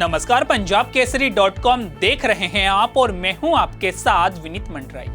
नमस्कार, पंजाब केसरी .com देख रहे हैं आप और मैं हूं आपके साथ विनीत मंडराई।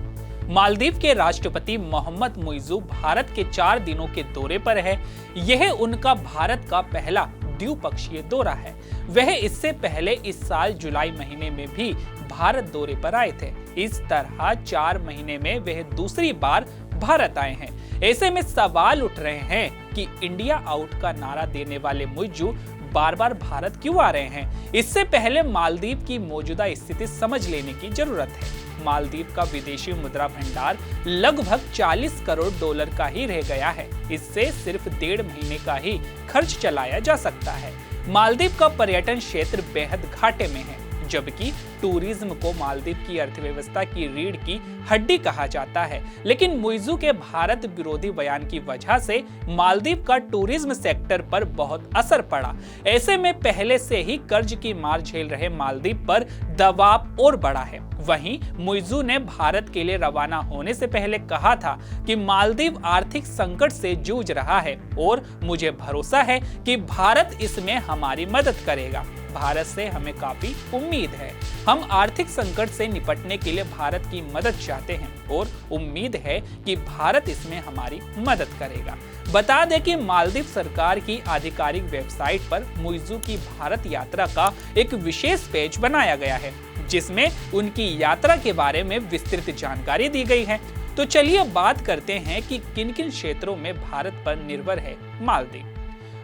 मालदीव के राष्ट्रपति मोहम्मद मुइज़ू भारत के 4 दिनों के दौरे पर है। यह उनका भारत का पहला द्विपक्षीय दौरा है। वह इससे पहले इस साल जुलाई महीने में भी भारत दौरे पर आए थे। इस तरह 4 महीने में वह दूसरी बार भारत आए हैं। ऐसे में सवाल उठ रहे हैं कि इंडिया आउट का नारा देने वाले मुइज़ू बार बार भारत क्यों आ रहे हैं। इससे पहले मालदीव की मौजूदा स्थिति समझ लेने की जरूरत है। मालदीव का विदेशी मुद्रा भंडार लगभग 40 करोड़ डॉलर का ही रह गया है। इससे सिर्फ 1.5 महीने का ही खर्च चलाया जा सकता है। मालदीव का पर्यटन क्षेत्र बेहद घाटे में है, जबकि टूरिज्म को मालदीव की अर्थव्यवस्था की रीढ़ की हड्डी कहा जाता है। लेकिन मुइज़ू के भारत विरोधी बयान की वजह से मालदीव का टूरिज्म सेक्टर पर बहुत असर पड़ा। ऐसे में पहले से ही कर्ज की मार झेल रहे मालदीव पर दबाव और बढ़ा है। वहीं मुइज़ू ने भारत के लिए रवाना होने से पहले कहा था कि मालदीव आर्थिक संकट से जूझ रहा है और मुझे भरोसा है कि भारत इसमें हमारी मदद करेगा। भारत से हमें काफी उम्मीद है। हम आर्थिक संकट से निपटने के लिए भारत की मदद चाहते हैं और उम्मीद है कि भारत इसमें हमारी मदद करेगा। बता दें कि मालदीव सरकार की आधिकारिक वेबसाइट पर मुइज़ू की भारत यात्रा का एक विशेष पेज बनाया गया है, जिसमें उनकी यात्रा के बारे में विस्तृत जानकारी दी गई है। तो चलिए बात करते हैं कि किन-किन क्षेत्रों में भारत पर निर्भर है Maldives.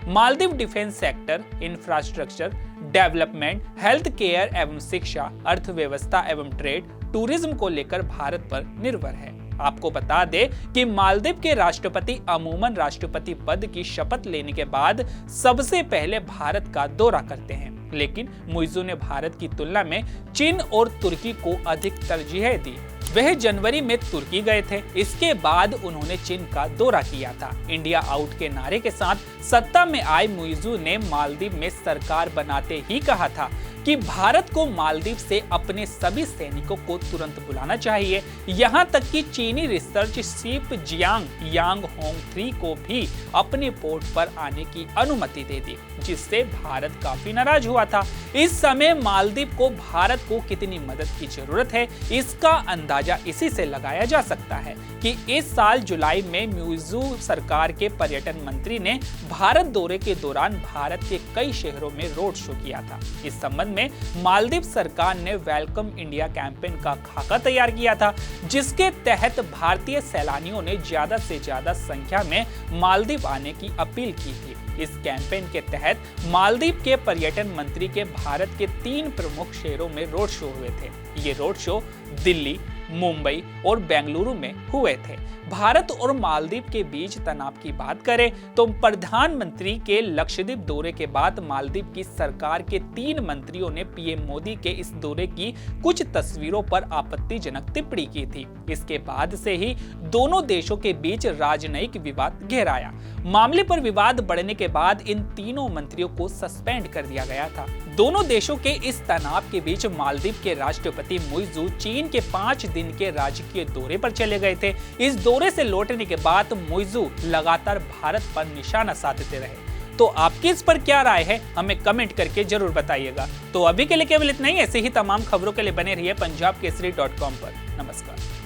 Maldives defence sector, infrastructure development, health care एवं शिक्षा, अर्थव्यवस्था एवं ट्रेड, टूरिज्म को लेकर भारत पर निर्भर है। आपको बता दें कि मालदीव के राष्ट्रपति अमूमन राष्ट्रपति पद की शपथ लेने के बाद सबसे पहले भारत का दौरा करते हैं। लेकिन मुइज़ू ने भारत की तुलना में चीन और तुर्की को अधिक तरजीह दी। वह जनवरी में तुर्की गए थे। इसके बाद उन्होंने चीन का दौरा किया था। इंडिया आउट के नारे के साथ सत्ता में आए मुइज़ू ने मालदीव में सरकार बनाते ही कहा था कि भारत को मालदीव से अपने सभी सैनिकों को तुरंत बुलाना चाहिए। यहाँ तक कि चीनी रिसर्च शिप जियांग यांग होंग 3 को भी अपने पोर्ट पर आने की अनुमति दे दी, जिससे भारत काफी नाराज हुआ था। इस समय मालदीव को भारत को कितनी मदद की जरूरत है, इसका अंदाजा इसी से लगाया जा सकता है कि इस साल जुलाई में मुइज़ू सरकार के पर्यटन मंत्री ने भारत दौरे के दौरान भारत के कई शहरों में रोड शो किया था। इस संबंध में मालदीव सरकार ने वेलकम इंडिया कैंपेन का खाका तैयार किया था, जिसके तहत भारतीय सैलानियों ने ज्यादा से ज्यादा संख्या में मालदीव आने की अपील की थी। इस कैंपेन के तहत मालदीव के पर्यटन मंत्री के भारत के 3 प्रमुख शहरों में रोड शो हुए थे। ये रोड शो दिल्ली, मुंबई और बेंगलुरु में हुए थे। भारत और मालदीव के बीच तनाव की बात करें तो प्रधानमंत्री के लक्षद्वीप दौरे के बाद मालदीव की सरकार के 3 मंत्रियों ने पीएम मोदी के इस दौरे की कुछ तस्वीरों पर आपत्तिजनक टिप्पणी की थी। इसके बाद से ही दोनों देशों के बीच राजनयिक विवाद गहराया। मामले पर विवाद बढ़ने के बाद इन तीनों मंत्रियों को सस्पेंड कर दिया गया था। दोनों देशों के इस तनाव के बीच मालदीव के राष्ट्रपति मुइज़ू चीन के 5 दिन के राजकीय दौरे पर चले गए थे। इस दौरे से लौटने के बाद मुइज़ू लगातार भारत पर निशाना साधते रहे। तो आपकी इस पर क्या राय है, हमें कमेंट करके जरूर बताइएगा। तो अभी के लिए केवल इतना ही। ऐसे ही तमाम खबरों के लिए बने रहिए पंजाब केसरी .com पर। नमस्कार।